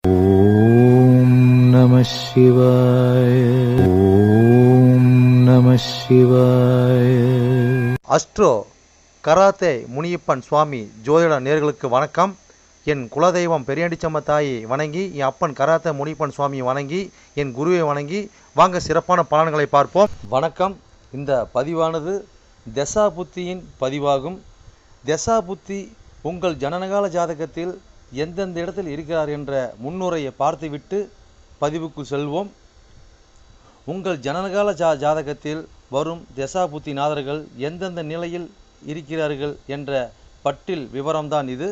ஓம் நம சிவாய. ஓம் நம சிவாய. அஸ்ட்ரோ கராத்தே முனியப்பன் சுவாமி ஜோதிட நேயர்களுக்கு வணக்கம். என் குலதெய்வம் பெரியாண்டிச்சம்ம தாயை வணங்கி, என் அப்பன் கராத்தே முனியப்பன் சுவாமியை வணங்கி, என் குருவை வணங்கி வாங்க சிறப்பான பலன்களை பார்ப்போம். வணக்கம். இந்த பதிவானது தசா புத்தியின் பதிவாகும். தசா புத்தி உங்கள் ஜனனகால ஜாதகத்தில் எந்தெந்த இடத்தில் இருக்கிறார் என்ற முன்னுரையை பார்த்துவிட்டு பதிவுக்கு செல்வோம். உங்கள் ஜனனகால ஜாதகத்தில் வரும் தசா புத்தி நாதர்கள் எந்தெந்த நிலையில் இருக்கிறார்கள் என்ற பட்டியல் விவரம்தான் இது.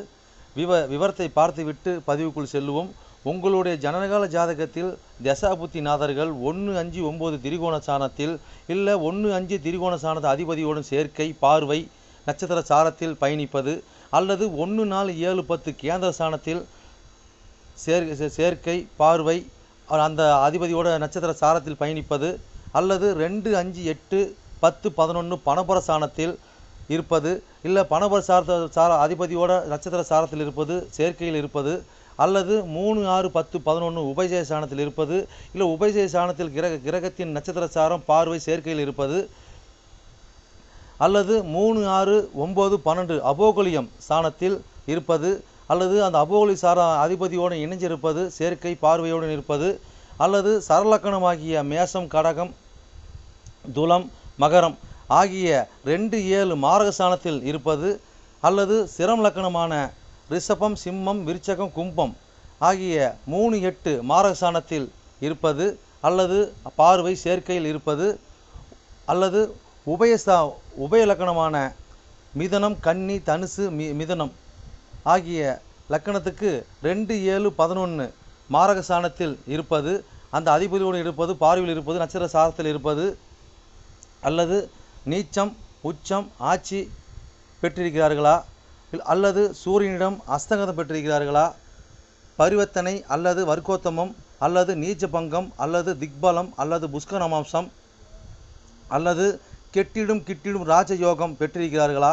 விவரத்தை பார்த்துவிட்டு பதிவுக்குள் செல்வோம். உங்களுடைய ஜனனகால ஜாதகத்தில் தசா புத்தி நாதர்கள் 1-5-9 திரிகோண சாணத்தில் இல்லை 1-5 திரிகோண சாணத அதிபதியோடும் சேர்க்கை, பார்வை, நட்சத்திர சாரத்தில் பயணிப்பது, அல்லது 1-4-7-10 கேந்திர சாணத்தில் சேர்க்கை, பார்வை, அந்த அதிபதியோட நட்சத்திர சாரத்தில் பயணிப்பது, அல்லது 2-5-8-10-11 பணபர சாணத்தில் இருப்பது, இல்லை பணபர அதிபதியோட நட்சத்திர சாரத்தில் இருப்பது, சேர்க்கையில் இருப்பது, அல்லது 3-6-10-11 உபஜய சாணத்தில் இருப்பது, இல்லை உபஜய சாணத்தில் கிரகத்தின் நட்சத்திர சாரம், பார்வை, சேர்க்கையில் இருப்பது, அல்லது 3-6-9-12 அபோகலியம் சாணத்தில் இருப்பது, அல்லது அந்த அபோகலி சார அதிபதியோடு இணைஞ்சிருப்பது, சேர்க்கை, பார்வையோடு இருப்பது, அல்லது சரலக்கணமாகிய மேசம், கடகம், துலம், மகரம் ஆகிய 2-7 மாரக சாணத்தில் இருப்பது, அல்லது சிரம் லக்கணமான ரிஷபம், சிம்மம், விருச்சகம், கும்பம் ஆகிய 3-8 மாரக சாணத்தில் இருப்பது, அல்லது பார்வை, சேர்க்கையில் இருப்பது, அல்லது உபய லக்கணமான மிதனம், கன்னி, தனுசு, மிதனம் ஆகிய லக்கணத்துக்கு 2-7-11 மாரக சாணத்தில் இருப்பது, அந்த அதிபதியோடு இருப்பது, பார்வையில் இருப்பது, நட்சத்திர சாரத்தில் இருப்பது, அல்லது நீச்சம், உச்சம், ஆட்சி பெற்றிருக்கிறார்களா, அல்லது சூரியனிடம் அஸ்தங்கதம் பெற்றிருக்கிறார்களா, பரிவர்த்தனை அல்லது வர்க்கோத்தமம், அல்லது நீச்ச பங்கம், அல்லது திக்பலம், அல்லது புஷ்கரமாம்சம், அல்லது கெட்டிடும் ராஜயோகம் பெற்றிருக்கிறார்களா,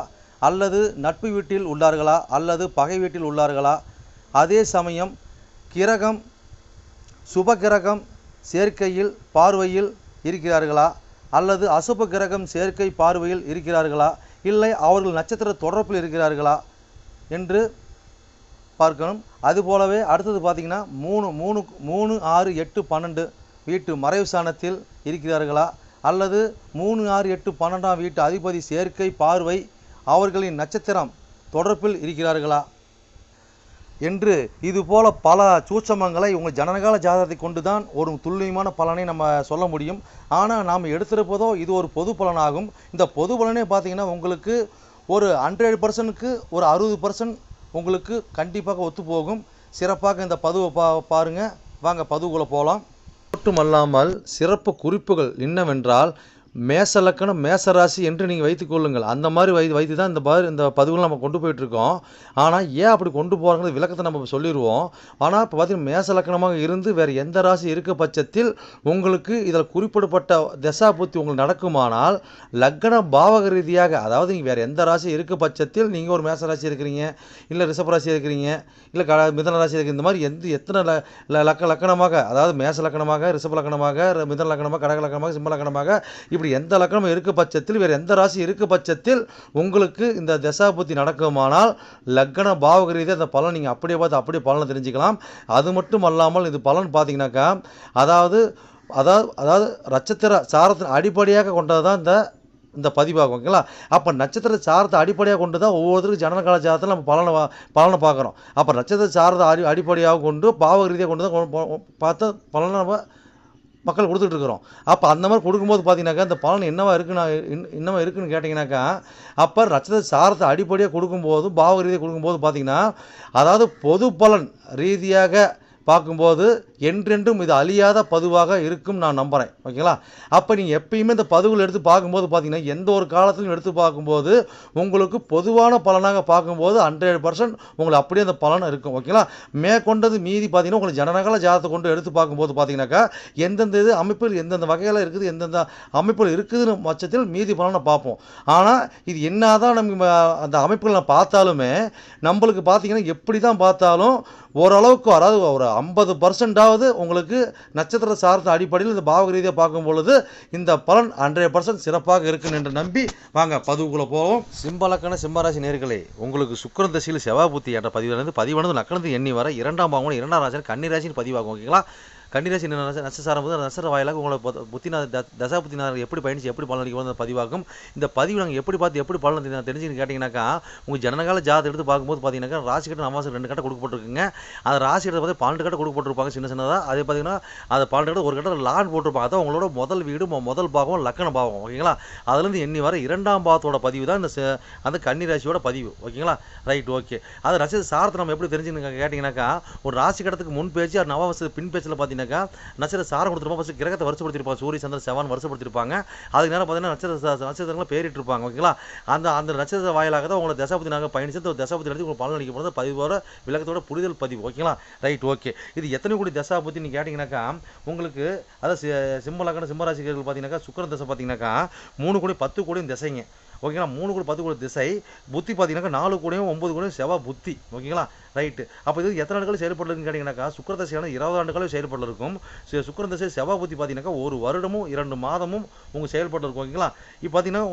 அல்லது நட்பு வீட்டில் உள்ளார்களா, அல்லது பகை வீட்டில் உள்ளார்களா, அதே சமயம் கிரகம் சுப கிரகம் சேர்க்கையில் பார்வையில் இருக்கிறார்களா, அல்லது அசுப கிரகம் சேர்க்கை பார்வையில் இருக்கிறார்களா, இல்லை அவர்கள் நட்சத்திர தொடர்பில் இருக்கிறார்களா என்று பார்க்கணும். அதுபோலவே அடுத்தது பார்த்திங்கன்னா 3-6-8-12 வீட்டு மறைவு சாணத்தில் இருக்கிறார்களா, அல்லது 3-6-8-12 வீட்டு அதிபதி சேர்க்கை, பார்வை அவர்களின் நட்சத்திரம் தொடர்பில் இருக்கிறார்களா என்று இதுபோல பல சூட்சமங்களை உங்கள் ஜனனகால ஜாதகத்தை கொண்டு தான் ஒரு துல்லியமான பலனை நம்ம சொல்ல முடியும். ஆனால் நாம் எடுத்திருப்பதோ இது ஒரு பொது பலனாகும். இந்த பொது பலனே பார்த்திங்கன்னா உங்களுக்கு ஒரு 100%க்கு ஒரு 60% உங்களுக்கு கண்டிப்பாக ஒத்துப்போகும். சிறப்பாக இந்த பதிவை பாருங்கள். வாங்க பதிவுக்குள்ளே போகலாம். மட்டுமல்லாமல் சிறப்பு குறிப்புகள் என்னவென்றால், மேச லக்கணம், மேசராசி என்று நீங்கள் வைத்துக்கொள்ளுங்கள். அந்த மாதிரி வைத்து தான் இந்த பதிவுகள் நம்ம கொண்டு போயிட்டுருக்கோம். ஆனால் ஏன் அப்படி கொண்டு போகிறாங்க விளக்கத்தை நம்ம சொல்லிடுவோம். ஆனால் இப்போ பார்த்தீங்கன்னா மேச லக்கணமாக இருந்து வேறு எந்த ராசி இருக்க பட்சத்தில் உங்களுக்கு இதில் குறிப்பிடப்பட்ட தசா புத்தி உங்களுக்கு நடக்குமானால், லக்கண பாவக ரீதியாக, அதாவது நீங்கள் வேறு எந்த ராசி இருக்க பட்சத்தில் நீங்கள் ஒரு மேச ராசி இருக்கிறீங்க, இல்லை ரிஷபராசி இருக்கிறீங்க, இல்லை மிதன ராசி இருக்கிற, இந்த மாதிரி எத்தனை லக்கணமாக, அதாவது மேச லக்கணமாக, ரிஷப லக்கணமாக, மிதன லக்கணமாக, கடக லக்கணமாக, சிம்ம லக்கணமாக, இப்படி எந்த லக்கணம் இருக்க பட்சத்தில் வேறு எந்த ராசி இருக்க பட்சத்தில் உங்களுக்கு இந்த தசா புத்தி நடக்குமானால் லக்கண பாவக ரீதியாக அந்த பலன் நீங்கள் அப்படியே பார்த்து அப்படியே பலனை தெரிஞ்சுக்கலாம். அது மட்டும் அல்லாமல் இது பலன் பார்த்தீங்கன்னாக்கா, அதாவது நட்சத்திர சாரத்தின் அடிப்படையாக கொண்டது தான் இந்த பதிவாகும். ஓகேங்களா? அப்போ நட்சத்திர சாரத்தை அடிப்படையாக கொண்டு தான் ஒவ்வொருத்தருக்கும் ஜனனகால ஜாதகத்தில் நம்ம பலனை பார்க்குறோம். அப்போ நட்சத்திர சாரத்தை அடிப்படையாக கொண்டு பாவக ரீதியாக கொண்டு தான் பார்த்து பலனை நம்ம மக்கள் கொடுத்துட்ருக்குறோம். அப்போ அந்த மாதிரி கொடுக்கும்போது பார்த்தீங்கன்னாக்கா இந்த பலன் என்னவா இருக்குன்னு கேட்டிங்கனாக்கா, அப்போ நட்சத்திர சாரத்தை அடிப்படையாக கொடுக்கும்போது பாவக ரீதியாக கொடுக்கும்போது பார்த்தீங்கன்னா, அதாவது பொது பலன் ரீதியாக பார்க்கும்போது என்றென்றும் இது அழியாத பதிவாக இருக்கும் நான் நம்புகிறேன். ஓகேங்களா? அப்போ நீங்கள் எப்பயுமே இந்த பதிவுகள் எடுத்து பார்க்கும்போது பார்த்தீங்கன்னா, எந்த ஒரு காலத்திலும் எடுத்து பார்க்கும்போது உங்களுக்கு பொதுவான பலனாக பார்க்கும்போது 100% உங்களுக்கு அப்படியே அந்த பலன் இருக்கும். ஓகேங்களா? மேற்கொண்டது மீதி பார்த்தீங்கன்னா, உங்களுக்கு ஜனனகால ஜாதகத்தை கொண்டு எடுத்து பார்க்கும்போது பார்த்தீங்கன்னாக்கா, எந்தெந்த இது அமைப்பில் எந்தெந்த வகையில் இருக்குது, எந்தெந்த அமைப்பில் இருக்குதுன்னு பட்சத்தில் மீதி பலனை பார்ப்போம். ஆனால் இது என்னதான் நம்ம அந்த அமைப்புகளை பார்த்தாலுமே நம்மளுக்கு பார்த்தீங்கன்னா, எப்படி தான் பார்த்தாலும் ஓரளவுக்கு, அதாவது ஒரு 50%ஆவது உங்களுக்கு நட்சத்திர சார்ந்த அடிப்படையில் இந்த பாவக ரீதியாக பார்க்கும் பொழுது இந்த பலன் 100% சிறப்பாக இருக்குன்னு என்று நம்பி வாங்க பதிவுக்குள்ளே போவோம். சிம்பலக்கண சிம்மராசி நேர்களே, உங்களுக்கு சுக்கிரன் திசையில் செவ்வாய் புத்தி என்ற பதிவானது நக்கணத்து எண்ணி வர 2ஆம் பாவம் 2ஆம் ராசி கன்னிராசின்னு பதிவாகும். ஓகேங்களா? கன்னிராசி நட்சத்திரம் போது நட்சத்திர வாயிலாக உங்களை தசா புத்தினார் எப்படி பயணிச்சு எப்படி பலன் அளிக்க பதிவாகும். இந்த பதிவு நாங்கள் எப்படி பார்த்து எப்படி பலன் தெரிஞ்சுன்னு கேட்டிங்கனாக்கா, உங்கள் ஜனனகால ஜாதகத்தை எடுத்து பார்க்கும்போது பார்த்தீங்கன்னாக்கா ராசி கட்ட அமாவாசை 2 கட்ட கொடுக்கப்பட்டிருக்குங்க. அந்த ராசி கட்ட பார்த்து 12 கட்ட கொடுக்கப்பட்டிருப்பாங்க சின்ன சின்னதாக. அதே பார்த்தீங்கன்னா அது 12 கட்ட ஒரு கட்ட லான் போட்டிருப்பாங்க. அதான் உங்களோட முதல் வீடு முதல் பாகம் லக்கண பாவம். ஓகேங்களா? அதுலேருந்து எண்ணி வர 2ஆம் பாவத்தோட பதிவு தான் அந்த கன்னிராசியோட பதிவு. ஓகேங்களா? Right, okay. அது நட்சத்திர சாரத்தை நம்ம எப்படி தெரிஞ்சுன்னு கேட்டிங்கனாக்கா, ஒரு ராசி கட்டத்துக்கு முன் பேச்சு அது நவாவசதி பின் பேச்சில் பார்த்தீங்கன்னா நட்சத்திர சாரம் கொடுத்துருப்போம். ஃபஸ்ட்டு கிரகத்தை வருஷப்படுத்திருப்பாங்க. சூரிய சந்திரன் செவ்வாய் வருஷப்படுத்திருப்பாங்க. அதுக்கு நேரம் பார்த்தீங்கன்னா நட்சத்திரங்களை பேரிட்டு இருப்பாங்க. ஓகேங்களா? அந்த நட்சத்திர வாயிலாக தான் உங்களை தசாபதி நாங்கள் பயணிச்சு தசாபதி எடுத்து உங்களுக்கு பலன் அளிக்க போகிறது பதிவோட விளக்கத்தோட புரிதல் பதிவு. ஓகேங்களா? Right, okay. இது எத்தனை கோடி தசாபதி நீங்கள் கேட்டிங்கனாக்கா, உங்களுக்கு அதாவது சிம்மலக்கண சிம்மராசிகள் பார்த்தீங்கன்னாக்கா சுக்கிரன் தசை பார்த்தீங்கன்னாக்கா 3 கோடி 10 கோடியும் திசைங்க. ஓகேங்களா? 3 கோடி 10 கோடி திசை புத்தி பார்த்தீங்கன்னாக்கா 4 கோடியும் 9 கோடியும் செவ்வாய் புத்தி. ஓகேங்களா? ரைட்டு. அப்போ இது எத்தனை ஆண்டுகள் செயல்படுறதுன்னு கேட்டிங்கனாக்கா, சுக்கிர தசையான 20 ஆண்டுகளும் செயல்பட்டு இருக்கும். சுக்கிர தசை செவ்வாய் புத்தி பார்த்தீங்கன்னாக்கா 1 வருடமும் 2 மாதமும் உங்கள் செயல்பட்டு இருக்கும். ஓகேங்களா? இப்போ பார்த்தீங்கன்னா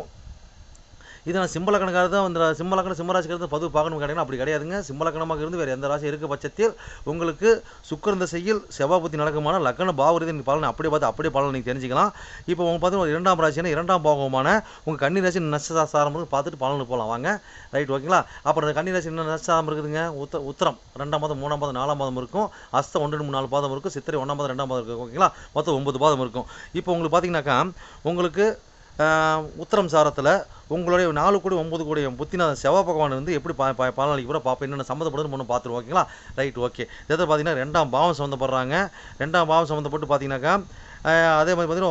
இது நான் சிம்மலக்கணக்காக தான் வந்து சிம்மலக்கணம் சிம்மராசிக்கிறது பதிவு பார்க்கணும் கேட்டிங்கன்னா அப்படி கிடையாதுங்க. சிம்மலக்கணமாக இருந்து வேறு எந்த ராசி இருக்க பட்சத்தில் உங்களுக்கு சுக்கிரன் திசையில் செவ்வாய் புத்தி நடக்குமான லக்கண பாவரீதி பலனை அப்படியே பார்த்து அப்படியே பலன் நீங்கள் தெரிஞ்சுக்கலாம். இப்போ உங்கள் பார்த்தீங்கன்னா 2ஆம் ராசினா 2ஆம் பாவமான உங்கள் கன்னிராசி நட்சத்திரம் பார்த்துட்டு பலனுக்கு போகலாம் வாங்க. ரைட், ஓகேங்களா? அப்புறம் இந்த கன்னிராசி என்ன நட்சத்திரம் இருக்குதுங்க? உத்திரம் 2ஆம் பாதம் 3ஆம் பாதம் 4ஆம் பாதம் இருக்கும். அஸ்தம் 1 2 4 பாதம் இருக்கும். சித்திரை 1ஆம் பாதம் 2ஆம் பாதம் இருக்கும். ஓகேங்களா? மொத்தம் 9 பாதம் இருக்கும். இப்போ உங்களுக்கு பார்த்தீங்கன்னாக்கா உங்களுக்கு உத்திரம் சாரத்தில் உங்களுடைய 4 கோடி 9 கோடி புத்திநாதன் செவ்வாய் பகவான் வந்து எப்படி பலன் அளிக்க போகிற பார்ப்போம். என்னென்ன சம்மந்தப்படுதுன்னு ஒன்று பார்த்துருவோம். ஓகேங்களா? Right, okay. இதை பார்த்தீங்கன்னா 2ஆம் பாவம் சம்மந்தப்படுறாங்க. 2ஆம் பாவம் சம்மந்தப்பட்டு பார்த்தீங்கன்னாக்கா அதே மாதிரி பார்த்தீங்கன்னா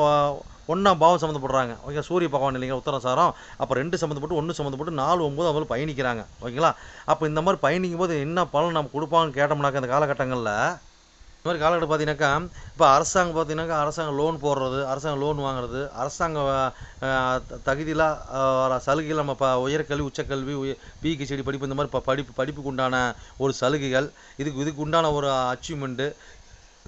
1ஆம் பாவம் சம்மந்தப்படுறாங்க. ஓகே, சூரிய பகவான் இல்லைங்களா உத்தரம் சாரம். அப்போ 2 சம்மந்தப்பட்டு 1 சம்மந்தப்பட்டு 4 9 அவங்க பயணிக்கிறாங்க. ஓகேங்களா? அப்போ இந்த மாதிரி பயணிக்கும் போது என்ன பலன் நம்ம கொடுப்பாங்கன்னு கேட்டோம்னாக்கா, இந்த காலகட்டங்களில் இந்த மாதிரி காலகட்டம் பார்த்தீங்கன்னாக்கா, இப்போ அரசாங்கம் பார்த்தீங்கன்னாக்கா அரசாங்கம் லோன் போடுறது, அரசாங்கம் லோன் வாங்குறது, அரசாங்க தகுதியில் சலுகைகள் நம்ம உயர்கல்வி உச்சக்கல்வி பிஹெச்டி படிப்பு இந்த மாதிரி படிப்புக்கு உண்டான ஒரு சலுகைகள், இதுக்கு உண்டான ஒரு அச்சீவ்மெண்ட்டு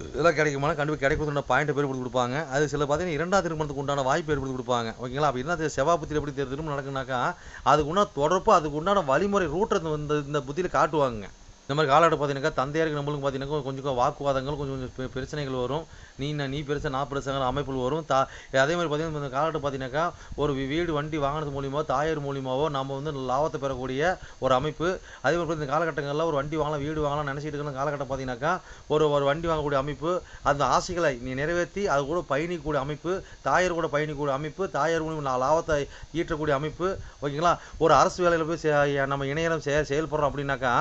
இதெல்லாம் கிடைக்குமானா கண்டிப்பாக கிடைக்கிறதுன பாயிண்ட் ஏற்படுத்தி கொடுப்பாங்க. அது சில பார்த்தீங்கன்னா 2ஆம் திருமணத்துக்கு உண்டான வாய்ப்பு ஏற்படுத்தி கொடுப்பாங்க. ஓகேங்களா? அப்போ என்ன செவ்வாய் புத்தியில் எப்படி திருமணம் நடக்குனாக்கா அதுக்கு உண்டான தொடர்பு அதுக்கு உண்டான வழிமுறை ரூட்டை இந்த புத்தியில் காட்டுவாங்க. இந்த மாதிரி காலகட்டம் பார்த்தீங்கன்னாக்கா தந்தையாருக்கு நம்மளுக்கு பார்த்தீங்கன்னா கொஞ்சம் வாக்குவாதங்கள் கொஞ்சம் பிரச்சனைகள் வரும். நீ பெருசாக நான் பெருசாங்கிற அமைப்புகள் வரும். அதே மாதிரி பார்த்தீங்கன்னா இந்த காலகட்டம் பார்த்தீங்கன்னாக்கா ஒரு வீடு வண்டி வாங்கினது மூலியமாக தாயார் மூலியமாவோ நம்ம வந்து லாபத்தை பெறக்கூடிய ஒரு அமைப்பு. அதே மாதிரி இந்த காலகட்டங்களில் ஒரு வண்டி வாங்கலாம் வீடு வாங்கலாம் நினச்சிட்டு இருக்கிற காலகட்டம் பார்த்தீங்கன்னாக்கா ஒரு வண்டி வாங்கக்கூடிய அமைப்பு, அந்த ஆசைகளை நீ நிறைவேற்றி அது கூட பயணிக்கக்கூடிய அமைப்பு, தாயார் கூட பயணிக்கக்கூடிய அமைப்பு, தாயார் மூலியம் லாபத்தை ஈற்றக்கூடிய அமைப்பு. ஓகேங்களா? ஒரு அரசு வேலையில் போய் நம்ம இணையரம் செயல்படுறோம் அப்படின்னாக்கா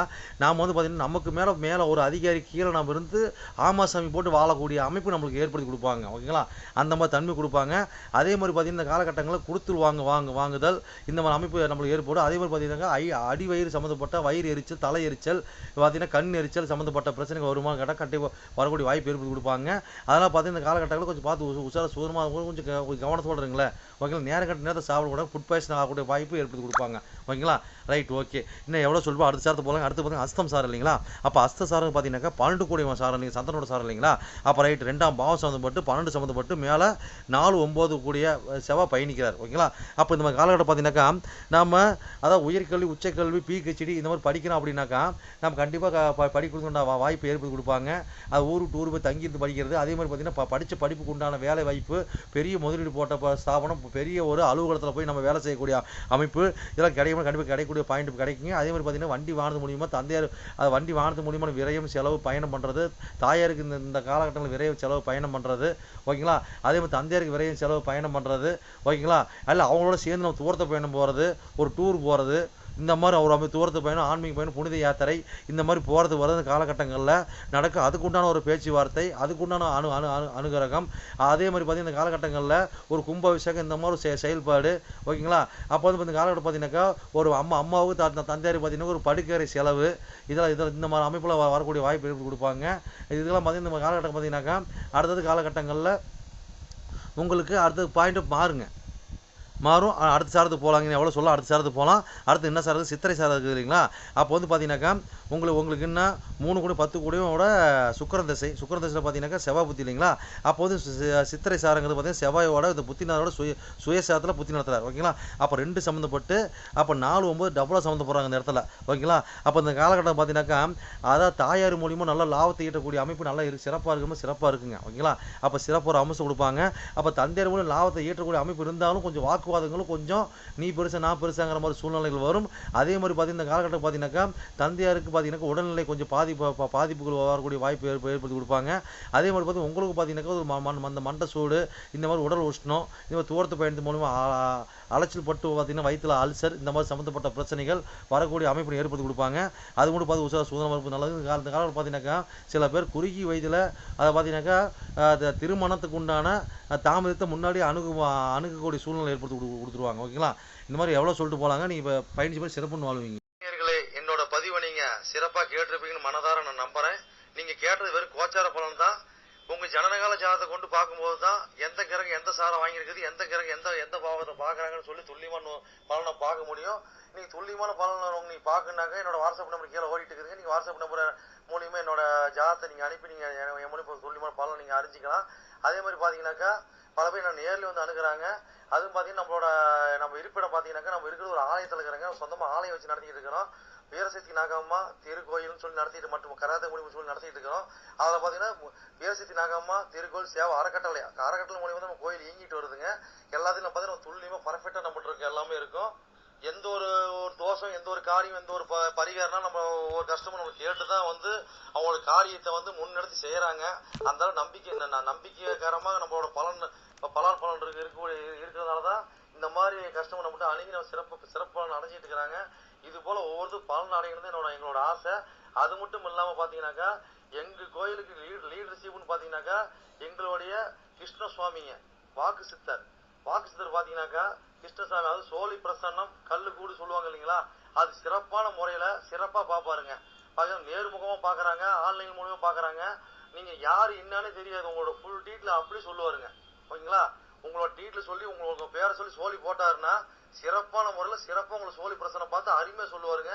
நாம் வந்து பார்த்தீங்கன்னா நமக்கு மேலே ஒரு அதிகாரி கீழே நம்ம இருந்து ஆமாசாமி போட்டு வாழக்கூடிய அமைப்பு நம்மளுக்கு ஏற்படுத்தி கொடுப்பாங்க. ஓகேங்களா? அந்த மாதிரி தன்மை கொடுப்பாங்க. அதே மாதிரி பார்த்தீங்கன்னா இந்த காலகட்டங்களில் கொடுத்து வாங்குதல் இந்த மாதிரி அமைப்பு நம்மளுக்கு ஏற்படும். அதே மாதிரி பார்த்தீங்கன்னா அடி வயிறு சம்மந்தப்பட்ட வயிறு எரிச்சல், தலை எரிச்சல், பார்த்தீங்கன்னா கண் எரிச்சல் சம்மந்தப்பட்ட பிரச்சனைகள் வருமானம் கேட்டால் கண்டிப்பாக வரக்கூடிய வாய்ப்பு ஏற்படுத்தி கொடுப்பாங்க. அதனால் பார்த்தீங்கன்னா இந்த காலகட்டங்களில் கொஞ்சம் பார்த்து உஷாராக சூதமாக கொஞ்சம் கவனத்தோடு இருங்களேன். ஓகேங்களா? நேரத்தை சாப்பிடக்கூட ஃபுட் பாய்சன் ஆகக்கூடிய வாய்ப்பு ஏற்படுத்தி கொடுப்பாங்க. ஓகேங்களா? Right, okay. இன்னும் எவ்வளோ சொல்லுவோம் அடுத்த சாரத்தை போகலாம். அடுத்து பார்த்தீங்கன்னா அஸ்தம் சாரம் இல்லைங்களா? அப்போ அஸ்த சாரம் பார்த்தீங்கன்னாக்கா 12 கோடி சாரம் இல்லைங்க, சந்திரனோட சாரம் இல்லைங்களா? அப்போ ரைட் 2ஆம் பாவம் சம்மந்தப்பட்டு 12 சம்மந்தப்பட்டு மேலே 4 9 கூடிய செவ்வாய் பயணிக்கிறார். ஓகேங்களா? அப்போ இந்த மாதிரி காலகட்டம் பார்த்தீங்கன்னாக்கா நம்ம அதாவது உயர்கல்வி உச்சக்கல்வி பிஹெச்டி இந்த மாதிரி படிக்கிறோம் அப்படின்னாக்கா நம்ம கண்டிப்பாக படிக்கிறதுக்கு வாய்ப்பு ஏற்படுத்தி கொடுப்பாங்க. அது ஊர் போய் தங்கியிருந்து படிக்கிறது. அதே மாதிரி பார்த்தீங்கன்னா படித்த படிப்புக்கு உண்டான வேலை வாய்ப்பு, பெரிய முதலீடு போட்ட ஸ்தாபனம், பெரிய ஒரு அலுவலகத்தில் போய் நம்ம வேலை செய்யக்கூடிய அமைப்பு இதெல்லாம் கிடைக்கும். கண்டிப்பாக கிடைக்கக்கூடிய பாயிண்ட் கிடைக்குங்க. அதே மாதிரி பார்த்தீங்கன்னா வண்டி வாங்கினது மூலியமாக தந்தையார் வண்டி வாங்கினது மூலியமான விரயம் செலவு பயணம் பண்ணுறது, தாயாருக்கு இந்த காலகட்டங்களில் விரைவு செலவு பயணம் பண்ணுறது. ஓகேங்களா? அதே மாதிரி தந்தையாருக்கு விரைவு செலவு பயணம் பண்ணுறது. ஓகேங்களா? அல்ல அவங்களோட சேர்ந்து நம்ம தூரத்தை பயணம் போகிறது, ஒரு டூர் போகிறது, இந்த மாதிரி ஒரு தூரத்து பயணம், ஆன்மீக பயணம், புனித யாத்திரை இந்த மாதிரி போகிறது வர்றது காலகட்டங்களில் நடக்கும். அதுக்குண்டான ஒரு பேச்சுவார்த்தை, அதுக்குண்டான அனுகிரகம். அதே மாதிரி பார்த்தீங்கன்னா இந்த காலகட்டங்களில் ஒரு கும்பாபிஷேகம் இந்த மாதிரி செயல்பாடு ஓகேங்களா. அப்போ வந்து இந்த காலகட்டம் பார்த்தீங்கன்னாக்கா ஒரு அம்மாவுக்கு தந்தையார் பார்த்தீங்கன்னா ஒரு படுக்கறை செலவு இதில் இந்த மாதிரி அமைப்பில் வரக்கூடிய வாய்ப்பு ஏற்படுத்தி கொடுப்பாங்க. இதெல்லாம் பார்த்தீங்கன்னா இந்த காலகட்டம் பார்த்தீங்கன்னாக்கா அடுத்தது காலகட்டங்களில் உங்களுக்கு அடுத்தது பாயிண்ட் மாறும். அடுத்த சாரத்துக்கு போகலாங்க, எவ்வளோ சொல்ல அடுத்த சாரத்துக்கு போகலாம். அடுத்து என்ன சார் சித்திரை சாரம் இருக்குது இல்லைங்களா. அப்போ வந்து பார்த்தீங்கன்னாக்கா உங்களுக்கு என்ன 3 கூட 10 கூடயோட சுக்கிரன் திசையில் பார்த்தீங்கன்னாக்கா செவ்வாய் புத்தி இல்லைங்களா. அப்போ வந்து சித்திரை சாரங்கிறது பார்த்தீங்கன்னா செவ்வாயோட இந்த புத்தினாரோட சுயசாரத்தில் புத்தி நடத்துறாரு ஓகேங்களா. அப்போ 2 சம்மந்தப்பட்டு அப்போ 4 9 டபுளாக சம்மந்தப்படுறாங்க இந்த இடத்துல ஓகேங்களா. அப்போ இந்த காலகட்டம் பார்த்தீங்கன்னாக்கா அதாவது தாயார் மூலியமாக நல்ல லாபத்தை ஈட்டக்கூடிய அமைப்பு நல்லா சிறப்பாக இருக்குங்க ஓகேங்களா. அப்போ சிறப்பு ஒரு அம்சம் கொடுப்பாங்க. அப்போ தந்தையார் மூலம் லாபத்தை ஈட்டக்கூடிய அமைப்பு இருந்தாலும் கொஞ்சம் வாக்குவாதங்களும் கொஞ்சம் நீ பெருசா நான் பெருசாங்கிற மாதிரி சூழ்நிலைகள் வரும். அதே மாதிரி பார்த்தீங்கன்னா இந்த காலகட்டம் பார்த்தீங்கன்னாக்கா தந்தையாருக்கு பார்த்தீங்கன்னா உடல்நிலை கொஞ்சம் பாதிப்புகள் வரக்கூடிய வாய்ப்பு ஏற்படுத்தி கொடுப்பாங்க. அதே மாதிரி பார்த்தீங்கன்னா உங்களுக்கு பார்த்தீங்கன்னாக்கா ஒரு அந்த மண்டை சூடு இந்த மாதிரி உடல் உஷ்ணம் இந்த மாதிரி தூரத்து பயணத்து மூலமாக அலைச்சல் பட்டு பார்த்தீங்கன்னா வயிற்றுல அல்சர் இந்த மாதிரி சம்மந்தப்பட்ட பிரச்சனைகள் வரக்கூடிய அமைப்பை ஏற்படுத்தி கொடுப்பாங்க. அது கூட பார்த்து சுதந்திரமாக இருப்பது நல்லது. இந்த காலத்தில் பார்த்தீங்கன்னாக்கா சில பேர் குறுகிய வயதில் அதை பார்த்தீங்கன்னாக்கா திருமணத்துக்கு உண்டான தாமதத்தை முன்னாடி அணுகக்கூடிய சூழ்நிலை ஏற்படுத்தி கொடுத்துருவாங்க ஓகேங்களா. இந்த மாதிரி எவ்வளோ சொல்லிட்டு போகலாங்க. நீங்கள் இப்போ பயணிச்சு போய் சிறப்புன்னு வாழ்வீங்க. என்னோட பதிவை நீங்கள் சிறப்பாக கேட்டிருப்பீங்கன்னு மனதார நான் நம்புகிறேன். நீங்கள் கேட்டது வெறும் கோச்சார பலன் தான். உங்கள் ஜனனகால ஜாதகத்தை கொண்டு பார்க்கும்போது தான் எந்த கிரகம் எந்த சாரம் வாங்கியிருக்குது, எந்த கிரகம் எந்த பாவத்தை பார்க்குறாங்கன்னு சொல்லி துல்லியமான பலனை பார்க்க முடியும். நீங்கள் துல்லியமான பலனை நீங்கள் பார்க்கணுன்னாக்க என்னோட வாட்ஸ்அப் நம்பர் கீழே ஓடிட்டு இருக்குதுங்க. நீங்கள் வாட்ஸ்அப் நம்பரை மூலியமாக என்னோட ஜாதகத்தை நீங்கள் அனுப்பி நீங்கள் என் மூலியமாக துல்லியமான பலனை நீங்கள் அறிஞ்சிக்கலாம். அதே மாதிரி பார்த்தீங்கன்னாக்கா பல பேர் நான் நேரில் வந்து அணுகிறாங்க. அதுவும் பார்த்தீங்கன்னா நம்ம இருப்பிடம் பார்த்தீங்கன்னாக்கா நம்ம இருக்கிறது ஒரு ஆலயத்தில் இருக்கிறாங்க. சொந்தமாக ஆலயம் வச்சு நடத்திக்கிட்டு இருக்கிறோம். வீரசக்தி நாகம்மா திருக்கோயில்னு சொல்லி நடத்திட்டு மற்றும் கராத்தே மூலியமாக சொல்லி நடத்திட்டு இருக்கிறோம். அதில் பார்த்தீங்கன்னா வீரசக்தி நாகம்மா திருக்கோயில் சேவை அறக்கட்டளை மூலியமாக தான் நம்ம கோயில் இயங்கிட்டு வருதுங்க. எல்லாத்தையும் பார்த்தீங்கன்னா துல்லியமாக பர்ஃபெக்டாக நம்மகிட்ட இருக்க எல்லாமே இருக்கும். எந்த ஒரு தோஷம், எந்த ஒரு காரியம், எந்த ஒரு பரிகாரம்னா நம்ம ஒரு கஷ்டமும் நம்ம கேட்டு தான் வந்து அவங்களோட காரியத்தை வந்து முன்னெடுத்து செய்கிறாங்க. அந்த நம்பிக்கைக்காரமாக நம்மளோட பலன் இருக்கிறதுனால தான் இந்த மாதிரி கஷ்டம் நம்மகிட்ட அணுகி நம்ம சிறப்பு பலன் அடைஞ்சிட்டு இருக்கிறாங்க. இது போல ஒவ்வொரு பலன் அடைகிறது எங்களோட ஆசை. அது மட்டும் இல்லாமல் பார்த்தீங்கன்னாக்கா எங்கள் கோயிலுக்கு லீடர்ஷிப்னு பார்த்தீங்கன்னாக்கா எங்களுடைய கிருஷ்ண சுவாமிங்க வாக்கு சித்தர் பார்த்தீங்கன்னாக்கா கிருஷ்ணசாமி, அது சோழி பிரசன்னம் கல்லு கூடு சொல்லுவாங்க இல்லைங்களா. அது சிறப்பான முறையில் சிறப்பாக பார்ப்பாருங்க. நேர்முகமாக பார்க்குறாங்க, ஆன்லைன் மூலமாக பார்க்குறாங்க. நீங்கள் யார் என்னன்னே தெரியாது, உங்களோட ஃபுல் டீட்டெயில் அப்படி சொல்லுவாருங்க ஓகேங்களா. உங்களோட டீட்டெயில் சொல்லி உங்களுக்கு பேரை சொல்லி சோழி போட்டாருன்னா சிறப்பான முறையில் சிறப்பாக உங்களை சோழி பிரசனை பார்த்து அருமையாக சொல்லுவாருங்க.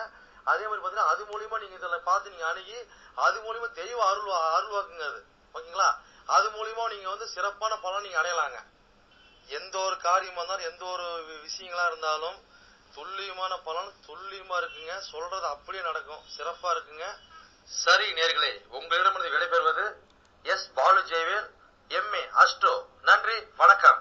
அதே மாதிரி பார்த்தீங்கன்னா அது மூலியமாக நீங்கள் இதில் பார்த்து நீங்கள் அணுகி அது மூலியமாக தெய்வ அருள்வாக்குங்க அது ஓகேங்களா. அது மூலியமாக நீங்கள் வந்து சிறப்பான பலன் நீங்கள் அடையலாங்க. எந்த ஒரு காரியமாக இருந்தாலும் எந்த ஒரு விஷயங்களா இருந்தாலும் துல்லியமான பலன் துல்லியமாக இருக்குங்க. சொல்றது அப்படியே நடக்கும், சிறப்பாக இருக்குங்க. சரி நேயர்களே, உங்களிடமிருந்து விடைபெறுவது S. Balu Jayavel, MA astro. நன்றி, வணக்கம்.